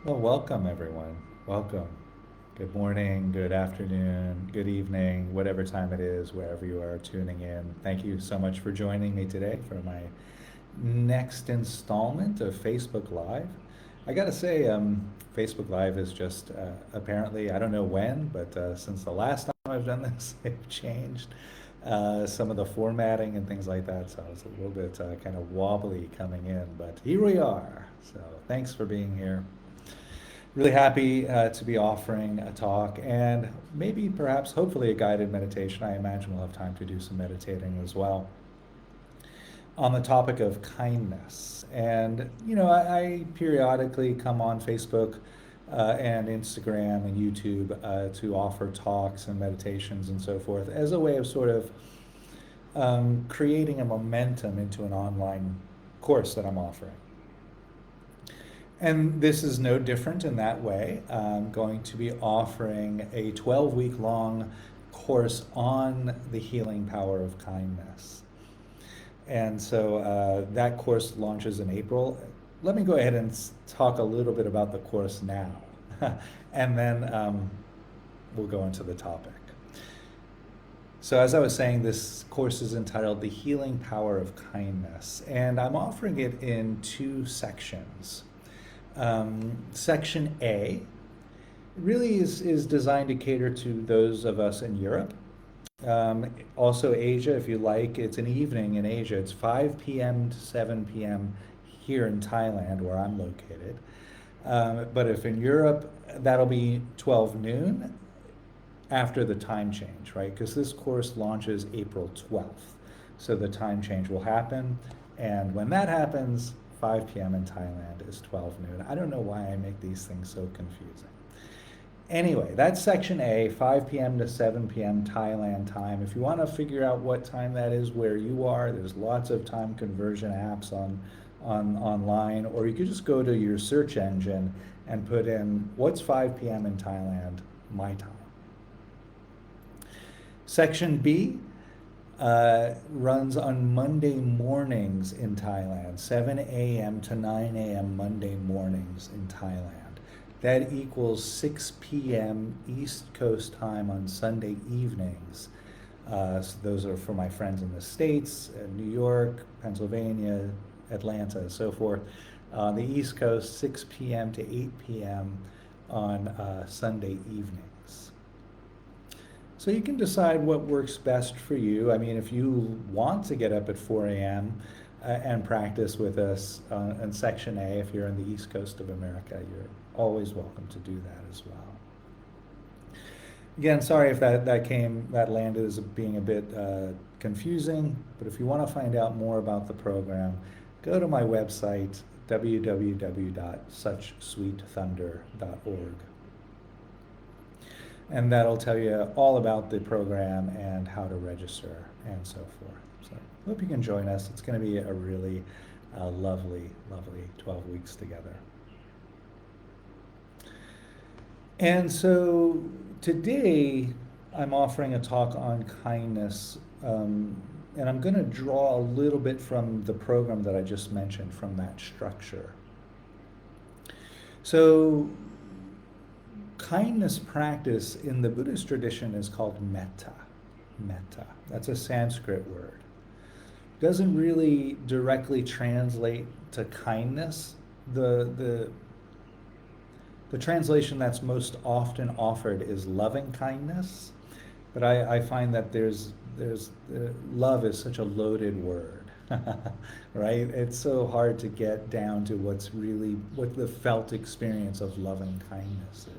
Well, welcome everyone. Welcome. Good morning, good afternoon, good evening, whatever time it is, wherever you are tuning in. Thank you so much for joining me today for my next installment of Facebook Live. I gotta say, Facebook Live is just apparently, I don't know when, but since the last time I've done this, they've changed some of the formatting and things like that. So I was a little bit kind of wobbly coming in, but here we are. So thanks for being here. Really happy to be offering a talk and maybe perhaps hopefully a guided meditation. I imagine we'll have time to do some meditating as well on the topic of kindness. And, I periodically come on Facebook and Instagram and YouTube to offer talks and meditations and so forth as a way of sort of creating a momentum into an online course that I'm offering. And this is no different in that way. I'm going to be offering a 12-week long course on the healing power of kindness. And so that course launches in April. Let me go ahead and talk a little bit about the course now, and then we'll go into the topic. So, as I was saying, this course is entitled The Healing Power of Kindness, and I'm offering it in two sections. Section A really is designed to cater to those of us in Europe. Also, Asia, if you like, it's an evening in Asia. It's 5 p.m. to 7 p.m. here in Thailand, where I'm located. But if in Europe, that'll be 12 noon after the time change, right? Because this course launches April 12th. So the time change will happen. And when that happens, 5 p.m. in Thailand is 12 noon. I don't know why I make these things so confusing. Anyway, that's section A, 5 p.m. to 7 p.m. Thailand time. If you want to figure out what time that is where you are, there's lots of time conversion apps on online, or you could just go to your search engine and put in what's 5 p.m. in Thailand, my time. Section B runs on Monday mornings in Thailand, 7 a.m. to 9 a.m. Monday mornings in Thailand. That equals 6 p.m. East Coast time on Sunday evenings. So those are for my friends in the States, New York, Pennsylvania, Atlanta, and so forth. On the East Coast, 6 p.m. to 8 p.m. on Sunday evenings. So you can decide what works best for you. I mean, if you want to get up at 4 a.m. And practice with us in Section A, if you're on the East Coast of America, you're always welcome to do that as well. Again, sorry if that landed as being a bit confusing, but if you want to find out more about the program, go to my website, www.suchsweetthunder.org. And that'll tell you all about the program and how to register and so forth. So hope you can join us. It's going to be a really lovely, lovely 12 weeks together. And so today I'm offering a talk on kindness, and I'm going to draw a little bit from the program that I just mentioned, from that structure. So kindness practice in the Buddhist tradition is called metta. Metta. That's a Sanskrit word. Doesn't really directly translate to kindness. The translation that's most often offered is loving kindness, but I find that there's love is such a loaded word, right? It's so hard to get down to what the felt experience of loving kindness is.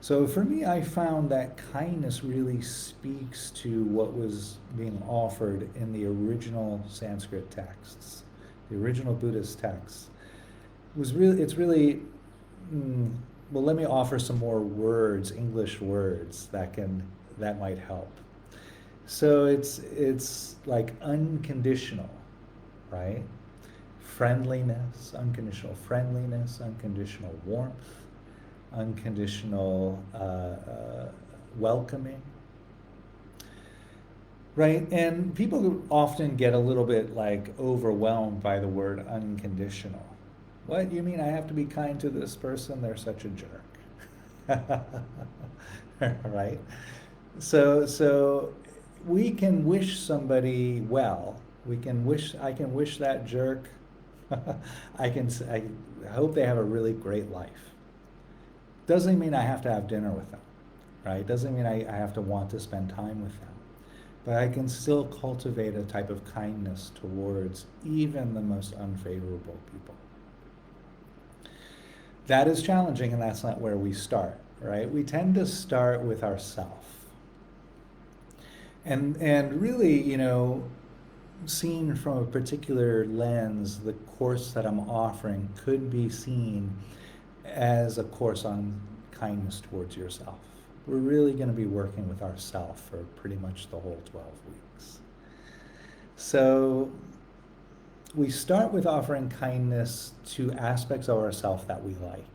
So for me, I found that kindness really speaks to what was being offered in the original Sanskrit texts, the original Buddhist texts. It's really, well, let me offer some more words, English words that might help. So it's like unconditional, right? Unconditional friendliness, unconditional warmth, unconditional welcoming, right? And people often get a little bit like overwhelmed by the word unconditional, What, you mean I have to be kind to this person? They're such a jerk. Right? So we can wish somebody well. I can wish that jerk, I hope they have a really great life. Doesn't mean I have to have dinner with them, right? Doesn't mean I have to want to spend time with them. But I can still cultivate a type of kindness towards even the most unfavorable people. That is challenging, and that's not where we start, right? We tend to start with ourself. And really, seen from a particular lens, the course that I'm offering could be seen as a course on kindness towards yourself. We're really going to be working with ourself for pretty much the whole 12 weeks. So we start with offering kindness to aspects of ourself that we like,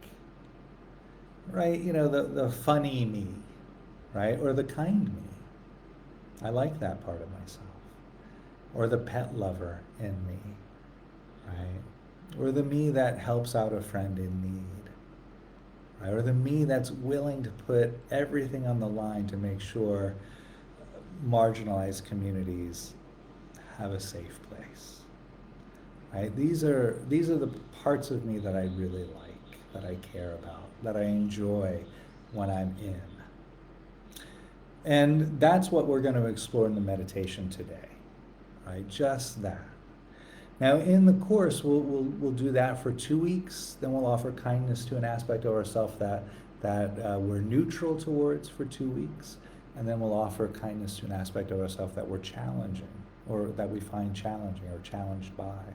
right? The funny me, right? Or the kind me. I like that part of myself. Or the pet lover in me, right? Or the me that helps out a friend in need, right? Or the me that's willing to put everything on the line to make sure marginalized communities have a safe place, right? These are the parts of me that I really like, that I care about, that I enjoy when I'm in. And that's what we're going to explore in the meditation today, right? Just that. Now, in the course, we'll do that for 2 weeks. Then we'll offer kindness to an aspect of ourselves that we're neutral towards for 2 weeks, and then we'll offer kindness to an aspect of ourselves that we're challenging, or that we find challenging or challenged by.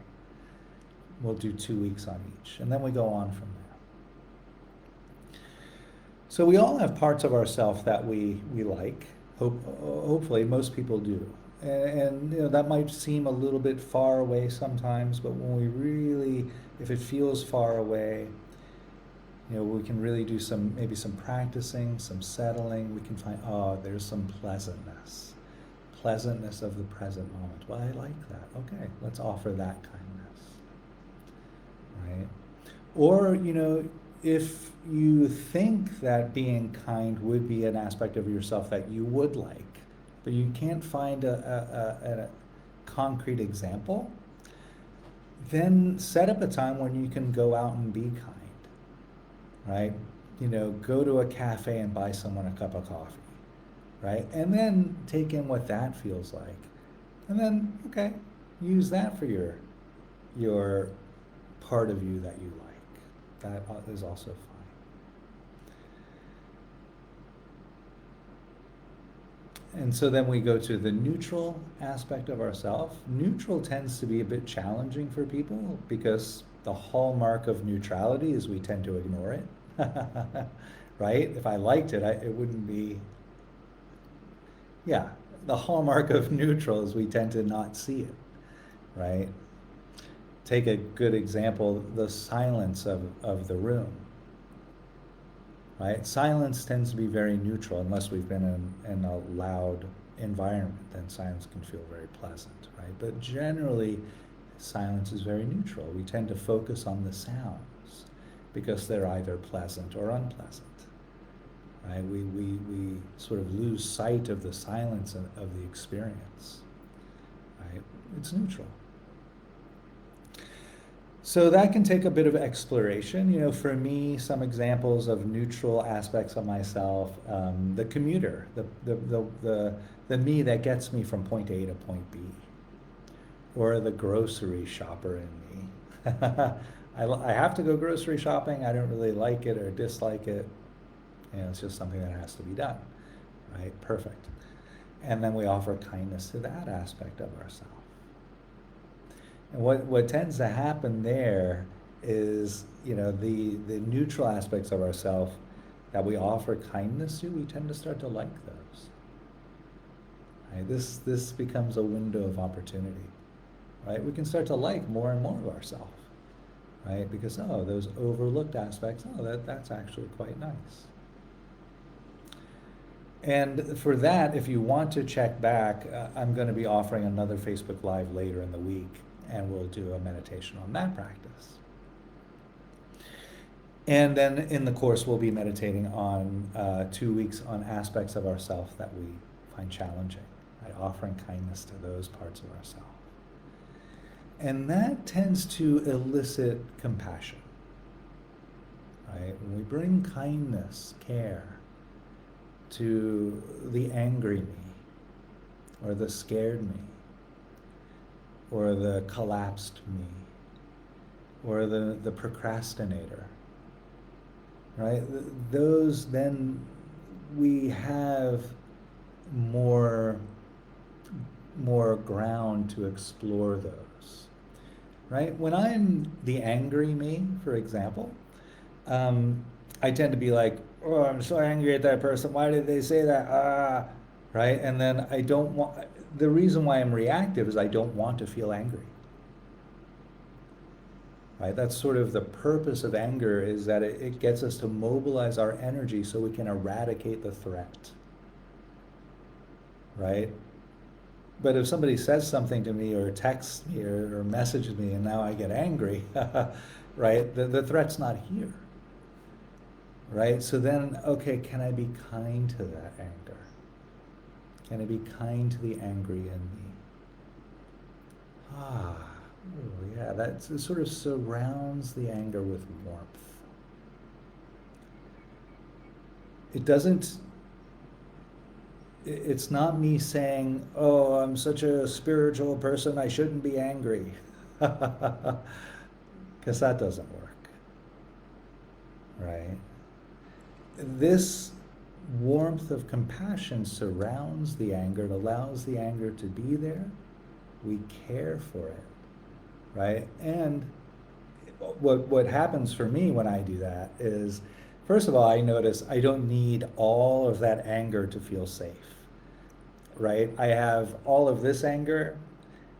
We'll do 2 weeks on each, and then we go on from there. So we all have parts of ourselves that we like. Hopefully, most people do. And that might seem a little bit far away sometimes, but when we really, if it feels far away, we can really do maybe some practicing, some settling. We can find, there's some pleasantness of the present moment. Well, I like that. Okay, let's offer that kindness, right? Or, if you think that being kind would be an aspect of yourself that you would like, but you can't find a concrete example, then set up a time when you can go out and be kind, right? Go to a cafe and buy someone a cup of coffee, right? And then take in what that feels like. And then, okay, use that for your part of you that you like. That is also fine. And so then we go to the neutral aspect of ourself. Neutral tends to be a bit challenging for people because the hallmark of neutrality is we tend to ignore it, right? If I liked it, it wouldn't be, yeah, the hallmark of neutral is we tend to not see it, right? Take a good example, the silence of the room. Right? Silence tends to be very neutral unless we've been in a loud environment. Then silence can feel very pleasant, right? But generally, silence is very neutral. We tend to focus on the sounds because they're either pleasant or unpleasant, right? We sort of lose sight of the silence of the experience, right? It's neutral. So that can take a bit of exploration. For me, some examples of neutral aspects of myself: the commuter, the me that gets me from point A to point B, or the grocery shopper in me. I have to go grocery shopping. I don't really like it or dislike it. It's just something that has to be done, right? Perfect. And then we offer kindness to that aspect of ourselves. And what tends to happen there is, the neutral aspects of ourselves that we offer kindness to, we tend to start to like those. Right? This becomes a window of opportunity, right? We can start to like more and more of ourselves, right? Because, those overlooked aspects, that's actually quite nice. And for that, if you want to check back, I'm going to be offering another Facebook Live later in the week, and we'll do a meditation on that practice. And then in the course, we'll be meditating on 2 weeks on aspects of ourself that we find challenging, right? Offering kindness to those parts of ourself. And that tends to elicit compassion, right? When we bring kindness, care to the angry me, or the scared me, or the collapsed me, or the procrastinator, right? Those, then we have more ground to explore those, right? When I'm the angry me, for example, I tend to be like, oh, I'm so angry at that person. Why did they say that? Ah, right? And then I don't want, the reason why I'm reactive is I don't want to feel angry. Right? That's sort of the purpose of anger, is that it gets us to mobilize our energy so we can eradicate the threat. Right? But if somebody says something to me or texts me or messages me and now I get angry, right? The threat's not here. Right? So then, okay, can I be kind to that anger? Can I be kind to the angry in me? Ah, oh yeah, that sort of surrounds the anger with warmth. It doesn't, it's not me saying, oh, I'm such a spiritual person, I shouldn't be angry. Because that doesn't work, right? This warmth of compassion surrounds the anger. It allows the anger to be there. We care for it, right? And what happens for me when I do that is, first of all, I notice I don't need all of that anger to feel safe, right? I have all of this anger,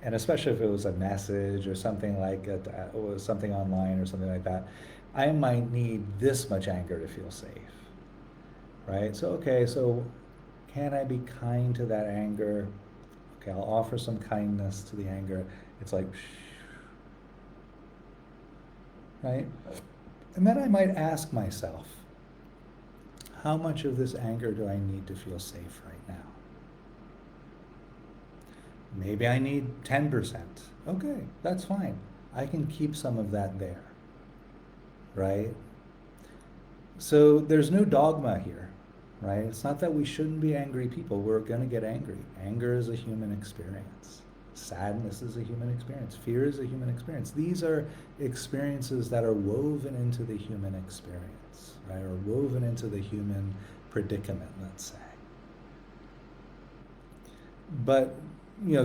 and especially if it was a message or something like it, or something online or something like that, I might need this much anger to feel safe, right? So, okay, so can I be kind to that anger? Okay, I'll offer some kindness to the anger. It's like, right? And then I might ask myself, how much of this anger do I need to feel safe right now? Maybe I need 10%. Okay, that's fine. I can keep some of that there, right? So there's no dogma here, right? It's not that we shouldn't be angry people. We're going to get angry. Anger is a human experience. Sadness is a human experience. Fear is a human experience. These are experiences that are woven into the human experience, right? Or woven into the human predicament, let's say. But,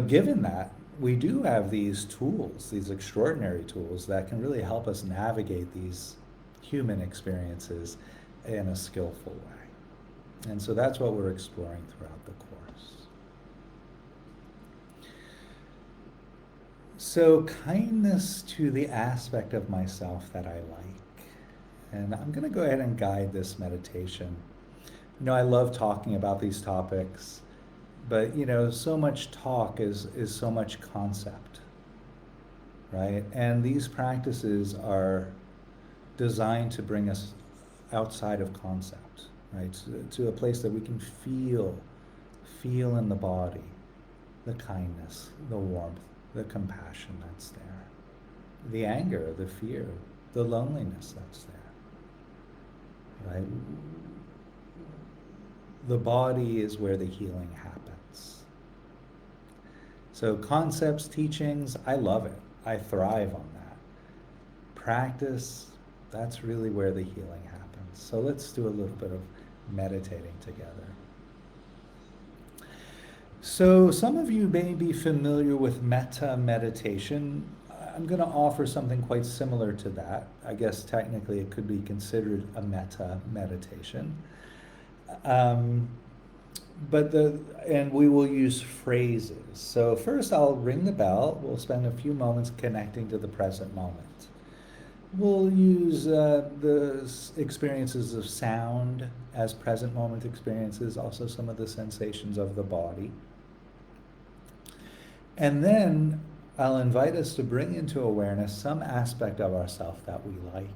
given that, we do have these tools, these extraordinary tools that can really help us navigate these human experiences in a skillful way. And so that's what we're exploring throughout the course. So, kindness to the aspect of myself that I like. And I'm going to go ahead and guide this meditation. I love talking about these topics, but so much talk is so much concept, right? And these practices are designed to bring us outside of concept, right? To a place that we can feel in the body, the kindness, the warmth, the compassion that's there, the anger, the fear, the loneliness that's there, right? The body is where the healing happens. So concepts, teachings, I love it. I thrive on that. Practice, that's really where the healing happens. So let's do a little bit of meditating together. So some of you may be familiar with metta meditation. I'm going to offer something quite similar to that. I guess technically it could be considered a metta meditation. And we will use phrases. So first I'll ring the bell. We'll spend a few moments connecting to the present moment. We'll use the experiences of sound as present moment experiences, also some of the sensations of the body. And then I'll invite us to bring into awareness some aspect of ourself that we like.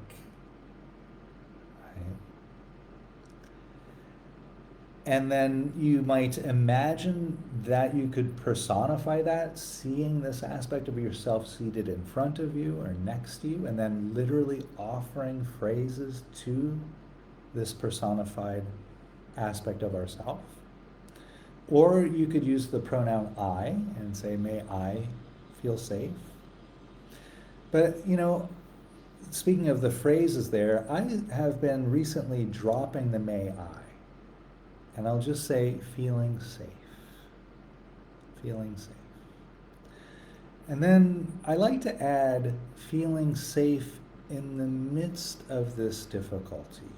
And then you might imagine that you could personify that, seeing this aspect of yourself seated in front of you or next to you, and then literally offering phrases to this personified aspect of ourself. Or you could use the pronoun I and say, may I feel safe. But, speaking of the phrases there, I have been recently dropping the may I. And I'll just say, feeling safe. Feeling safe. And then I like to add feeling safe in the midst of this difficulty,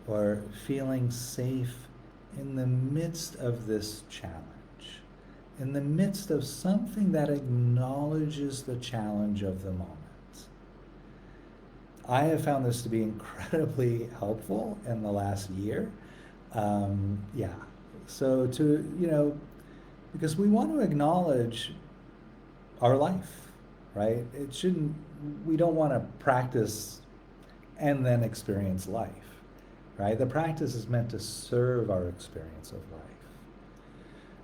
or feeling safe in the midst of this challenge, in the midst of something that acknowledges the challenge of the moment. I have found this to be incredibly helpful in the last year. Yeah. So because we want to acknowledge our life, right? We don't want to practice and then experience life, right? The practice is meant to serve our experience of life.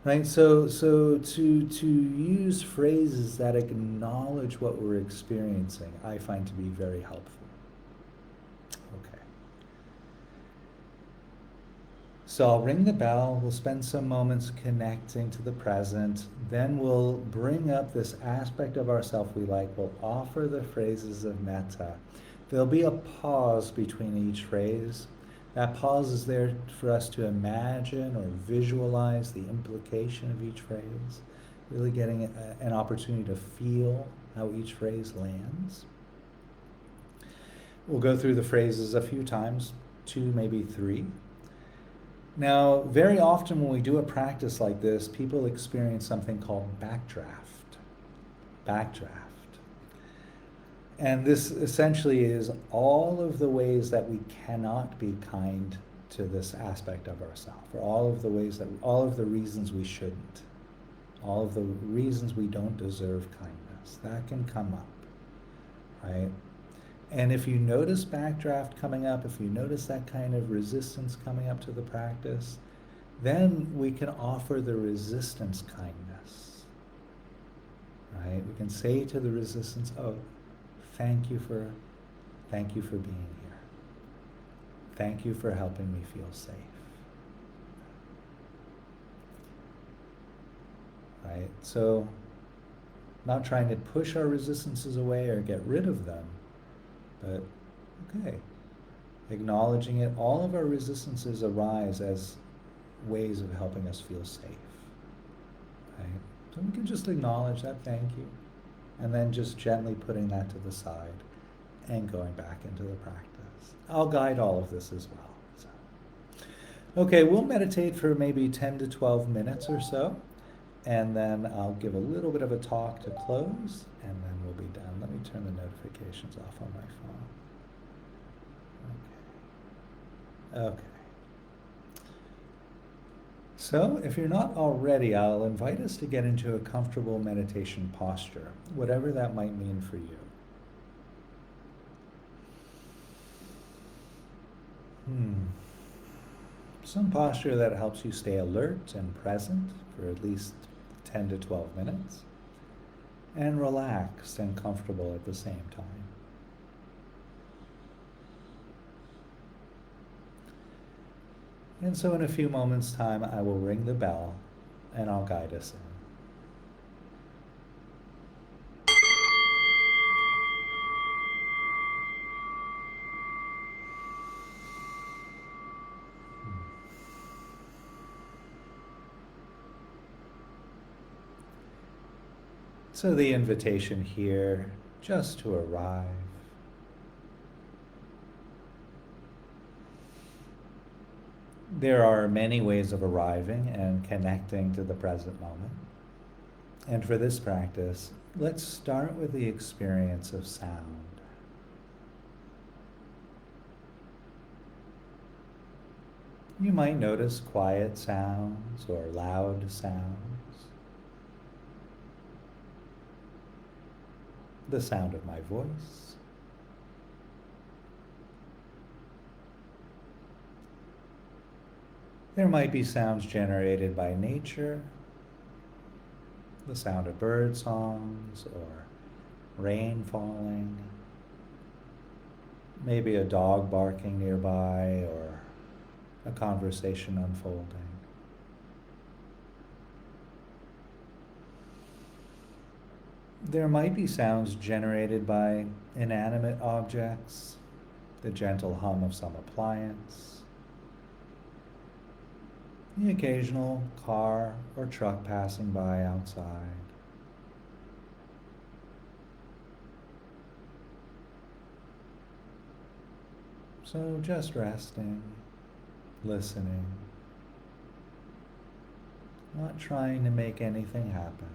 Right, so to use phrases that acknowledge what we're experiencing, I find to be very helpful. Okay. So I'll ring the bell, we'll spend some moments connecting to the present, then we'll bring up this aspect of ourself we like, we'll offer the phrases of metta. There'll be a pause between each phrase. That pause is there for us to imagine or visualize the implication of each phrase, really getting an opportunity to feel how each phrase lands. We'll go through the phrases a few times, 2, maybe 3. Now, very often when we do a practice like this, people experience something called backdraft. Backdraft. And this essentially is all of the ways that we cannot be kind to this aspect of ourselves, or all of the reasons we shouldn't, all of the reasons we don't deserve kindness. That can come up, right? And if you notice backdraft coming up, if you notice that kind of resistance coming up to the practice, then we can offer the resistance kindness, right? We can say to the resistance, oh, thank you for being here. Thank you for helping me feel safe. Right? So, not trying to push our resistances away or get rid of them, but okay, acknowledging it. All of our resistances arise as ways of helping us feel safe. Right? So we can just acknowledge that, thank you, and then just gently putting that to the side and going back into the practice. I'll guide all of this as well. So. Okay, we'll meditate for maybe 10 to 12 minutes or so, and then I'll give a little bit of a talk to close, and then we'll be done. Let me turn the notifications off on my phone. Okay. So, if you're not already, I'll invite us to get into a comfortable meditation posture, whatever that might mean for you. Some posture that helps you stay alert and present for at least 10 to 12 minutes, and relaxed and comfortable at the same time. And so in a few moments' time, I will ring the bell and I'll guide us in. So the invitation here, just to arrive. There are many ways of arriving and connecting to the present moment. And for this practice, let's start with the experience of sound. You might notice quiet sounds or loud sounds. The sound of my voice. There might be sounds generated by nature, the sound of bird songs or rain falling, maybe a dog barking nearby or a conversation unfolding. There might be sounds generated by inanimate objects, the gentle hum of some appliance, the occasional car or truck passing by outside. So just resting, listening, not trying to make anything happen.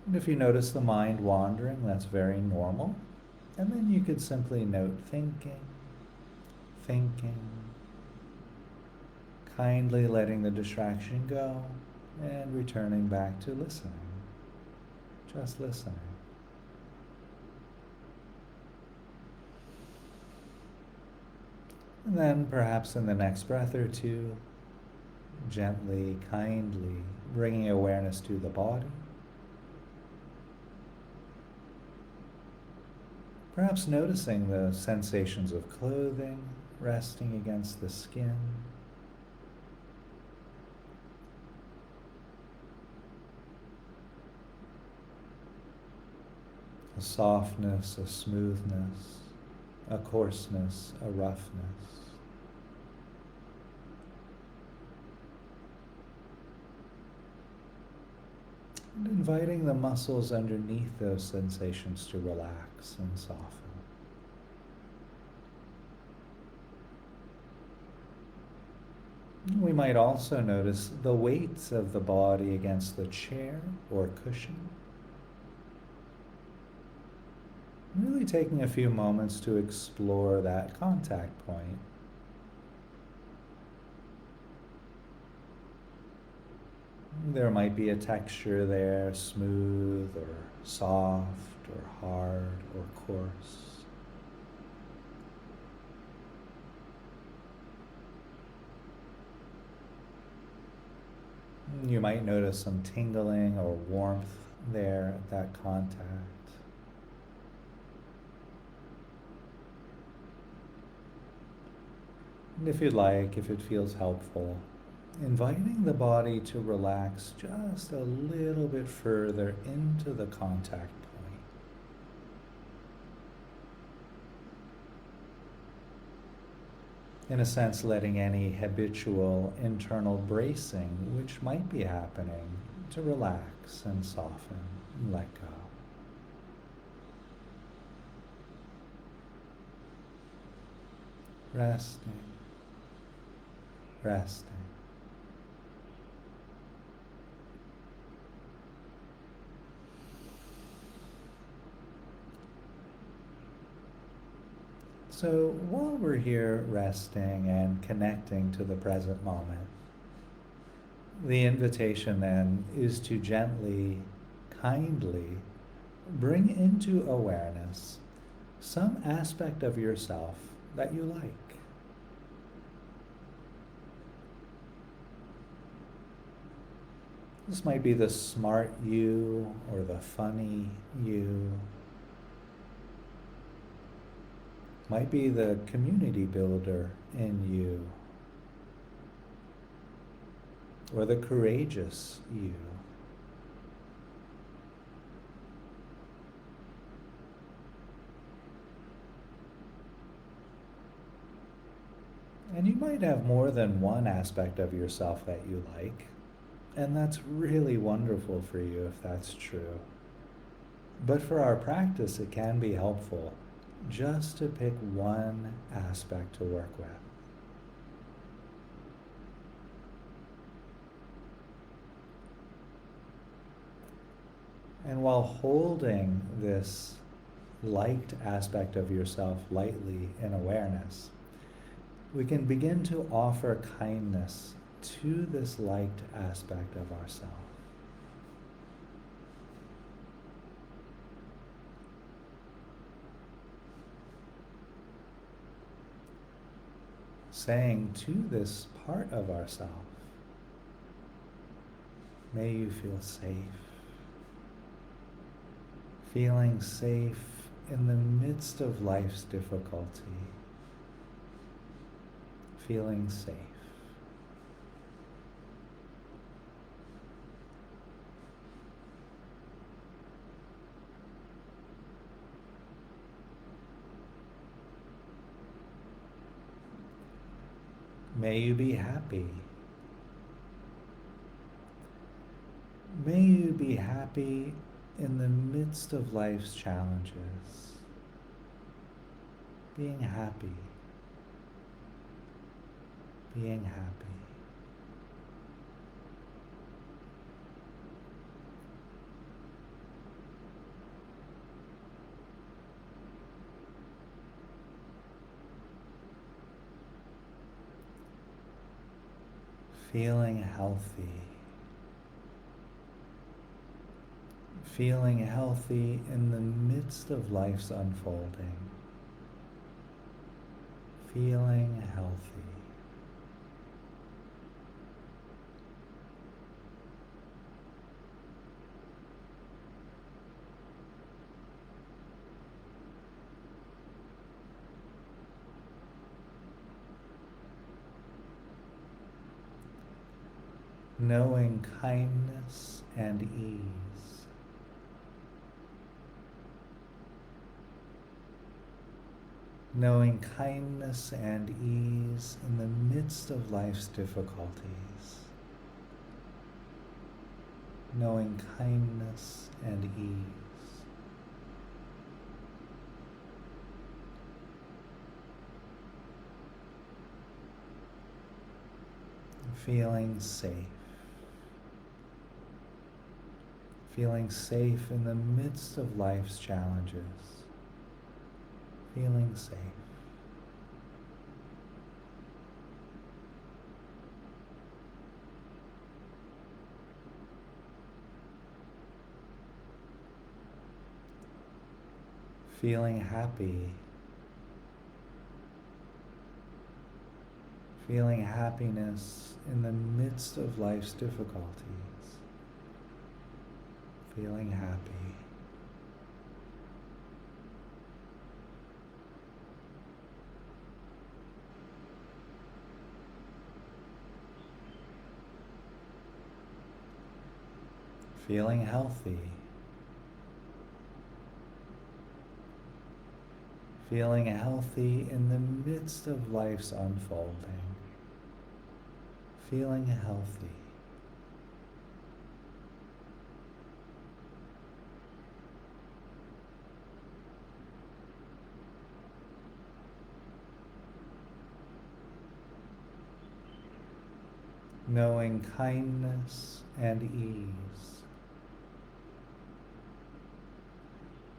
And if you notice the mind wandering, that's very normal. And then you could simply note thinking, kindly letting the distraction go and returning back to listening, just listening. And then perhaps in the next breath or two, gently, kindly bringing awareness to the body. Perhaps noticing the sensations of clothing resting against the skin. A softness, a smoothness, a coarseness, a roughness. And inviting the muscles underneath those sensations to relax and soften. We might also notice the weights of the body against the chair or cushion. Really taking a few moments to explore that contact point. There might be a texture there, smooth or soft or hard or coarse. You might notice some tingling or warmth there at that contact. And if you'd like, if it feels helpful, inviting the body to relax just a little bit further into the contact point. In a sense, letting any habitual internal bracing, which might be happening, to relax and soften and let go. Resting, resting. So while we're here resting and connecting to the present moment, the invitation then is to gently, kindly bring into awareness some aspect of yourself that you like. This might be the smart you or the funny you. Might be the community builder in you, or the courageous you. And you might have more than one aspect of yourself that you like, and that's really wonderful for you if that's true. But for our practice, it can be helpful just to pick one aspect to work with. And while holding this liked aspect of yourself lightly in awareness, we can begin to offer kindness to this liked aspect of ourself. saying to this part of ourself, may you feel safe. Feeling safe in the midst of life's difficulty. Feeling safe. May you be happy. May you be happy in the midst of life's challenges. Being happy. Being happy. Feeling healthy. Feeling healthy in the midst of life's unfolding. Feeling healthy. Knowing kindness and ease. Knowing kindness and ease in the midst of life's difficulties. Knowing kindness and ease. Feeling safe. Feeling safe in the midst of life's challenges. Feeling safe. Feeling happy. Feeling happiness in the midst of life's difficulties. Feeling happy. Feeling healthy. Feeling healthy in the midst of life's unfolding. Feeling healthy. Knowing kindness and ease.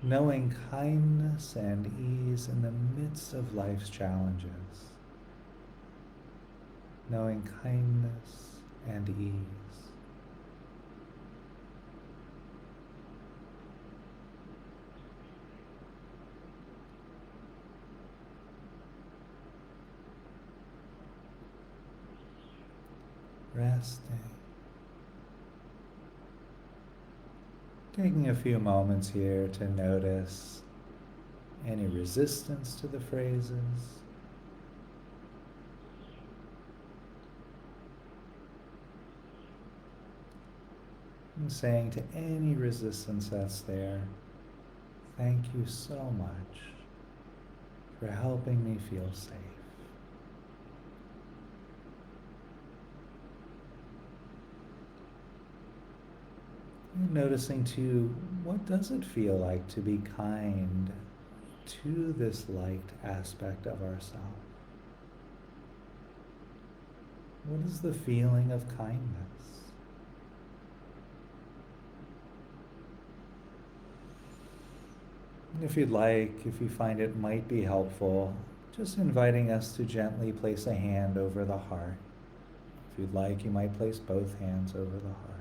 Knowing kindness and ease in the midst of life's challenges. Knowing kindness and ease. Resting. Taking a few moments here to notice any resistance to the phrases. And saying to any resistance that's there, thank you so much for helping me feel safe. And noticing too, what does it feel like to be kind to this light aspect of ourselves? What is the feeling of kindness? And if you'd like, if you find it might be helpful, just inviting us to gently place a hand over the heart. If you'd like, you might place both hands over the heart.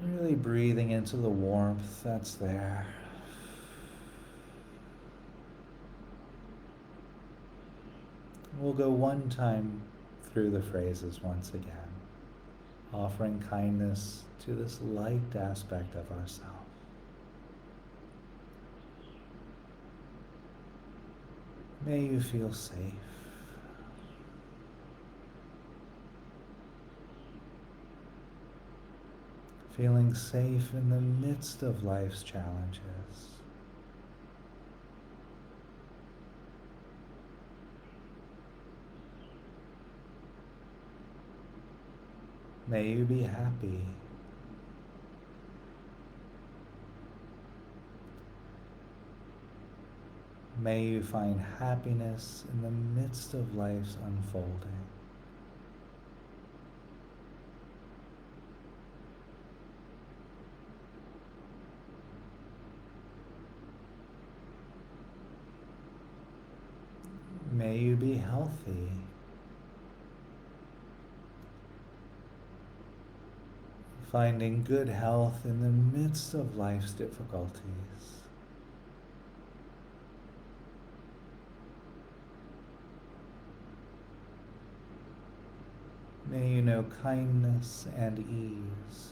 Really breathing into the warmth that's there. We'll go one time through the phrases once again, offering kindness to this light aspect of ourselves. May you feel safe. Feeling safe in the midst of life's challenges. May you be happy. May you find happiness in the midst of life's unfolding. May you be healthy. Finding good health in the midst of life's difficulties. May you know kindness and ease.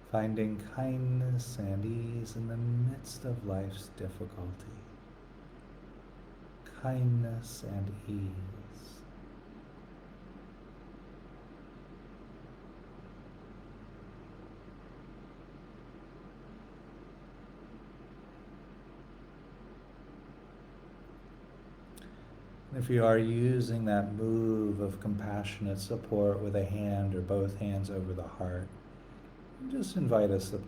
Finding kindness and ease in the midst of life's difficulty. Kindness and ease. If you are using that move of compassionate support with a hand or both hands over the heart, just invite us to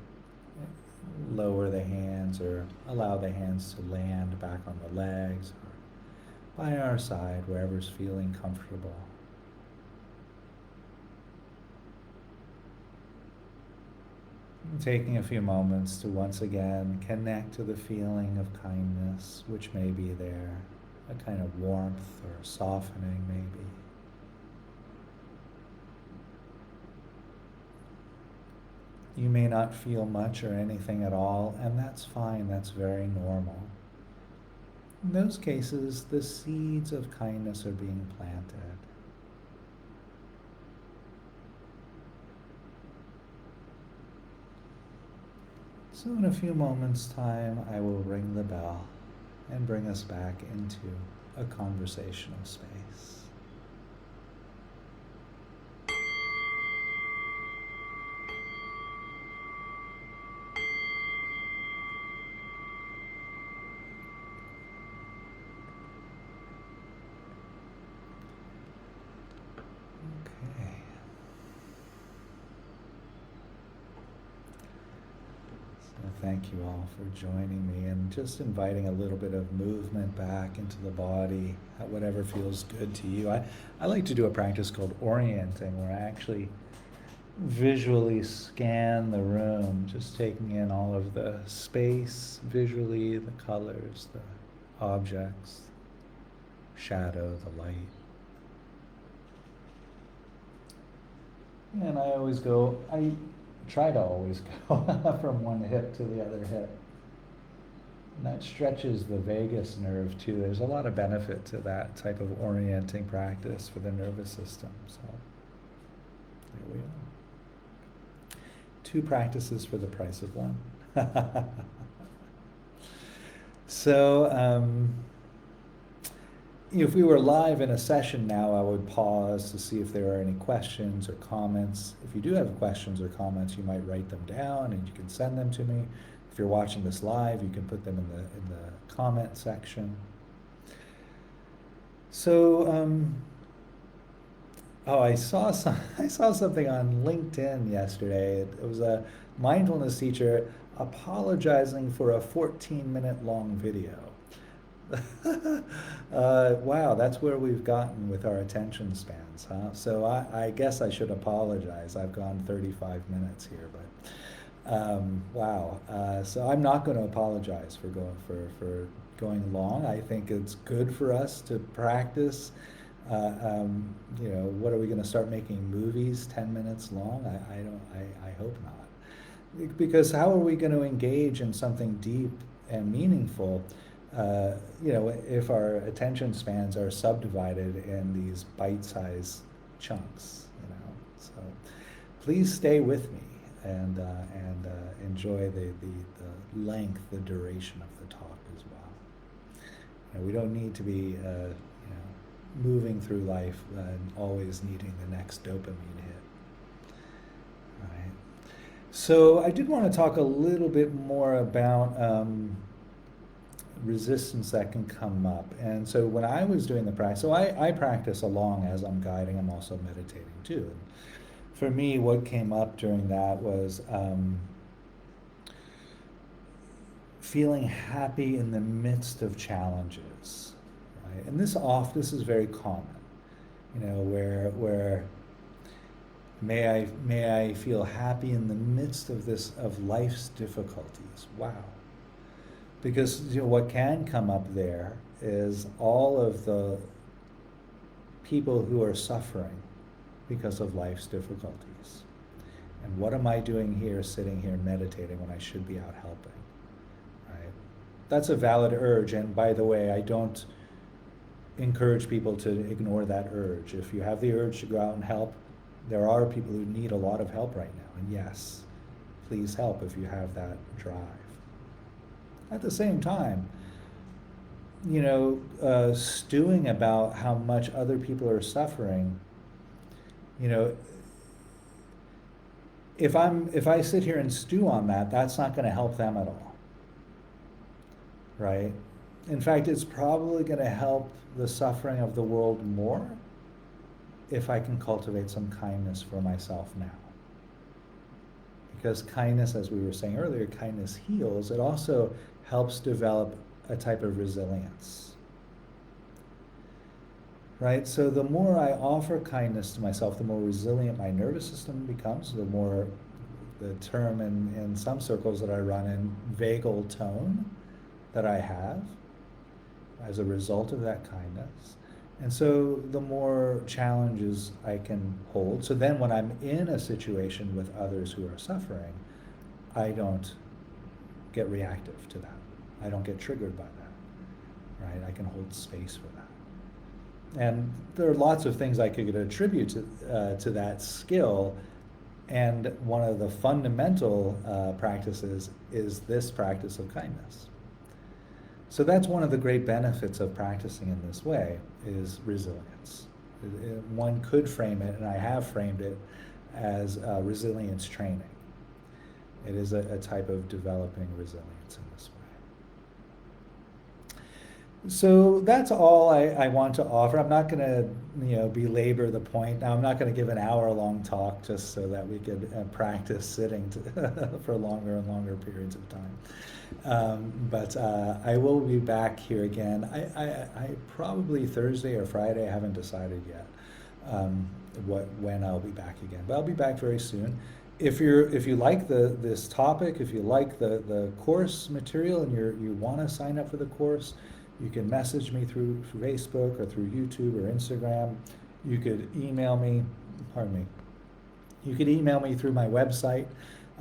lower the hands or allow the hands to land back on the legs or by our side, wherever's feeling comfortable. Taking a few moments to once again connect to the feeling of kindness which may be there. A kind of warmth or softening, maybe. You may not feel much or anything at all, and that's fine, that's very normal. In those cases, the seeds of kindness are being planted. So in a few moments' time, I will ring the bell and bring us back into a conversational space. Okay. Thank you all for joining me and just inviting a little bit of movement back into the body, whatever feels good to you. I like to do a practice called orienting, where I actually visually scan the room, just taking in all of the space visually, the colors, the objects, shadow, the light. And I try to always go from one hip to the other hip. And that stretches the vagus nerve too. There's a lot of benefit to that type of orienting practice for the nervous system. So there we are. 2 practices for the price of 1. So if we were live in a session now, I would pause to see if there are any questions or comments. If you do have questions or comments, you might write them down and you can send them to me. If you're watching this live, you can put them in the comment section. So, I saw something on LinkedIn yesterday. It was a mindfulness teacher apologizing for a 14-minute long video. Wow, that's where we've gotten with our attention spans, huh? So I guess I should apologize. I've gone 35 minutes here, but wow. So I'm not going to apologize for going long. I think it's good for us to practice. What are we going to start making movies 10 minutes long? I hope not. Because how are we going to engage in something deep and meaningful if our attention spans are subdivided in these bite-sized chunks, So please stay with me and enjoy the length, the duration of the talk as well. We don't need to be moving through life and always needing the next dopamine hit. Right. So I did want to talk a little bit more about resistance that can come up. And so when I was doing the practice, so I practice along as I'm guiding, I'm also meditating too. And for me, what came up during that was feeling happy in the midst of challenges, right? And this is very common, where may I feel happy in the midst of life's difficulties. Wow. Because what can come up there is all of the people who are suffering because of life's difficulties. And what am I doing here, sitting here meditating when I should be out helping? Right? That's a valid urge, and by the way, I don't encourage people to ignore that urge. If you have the urge to go out and help, there are people who need a lot of help right now, and yes, please help if you have that drive. At the same time, stewing about how much other people are suffering, if I sit here and stew on that, that's not going to help them at all, right? In fact, it's probably going to help the suffering of the world more if I can cultivate some kindness for myself now. Because kindness, as we were saying earlier, kindness heals. It also helps develop a type of resilience, right? So the more I offer kindness to myself, the more resilient my nervous system becomes, the more, the term in some circles that I run in, vagal tone that I have as a result of that kindness. And so the more challenges I can hold. So then when I'm in a situation with others who are suffering, I don't get reactive to that. I don't get triggered by that, right? I can hold space for that. And there are lots of things I could attribute to that skill. And one of the fundamental practices is this practice of kindness. So that's one of the great benefits of practicing in this way, is resilience. One could frame it, and I have framed it, as resilience training. It is a type of developing resilience in this way. So that's all I want to offer. I'm not going to belabor the point. Now, I'm not going to give an hour-long talk just so that we could practice sitting for longer and longer periods of time. But I will be back here again. I probably Thursday or Friday. I haven't decided yet when I'll be back again. But I'll be back very soon. If you like this topic, if you like the course material and you want to sign up for the course, you can message me through Facebook or through YouTube or Instagram. You could email me. You could email me through my website,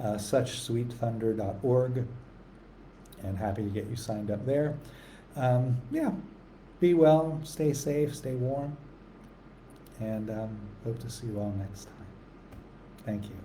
suchsweetthunder.org. And happy to get you signed up there. Be well, stay safe, stay warm, and hope to see you all next time. Thank you.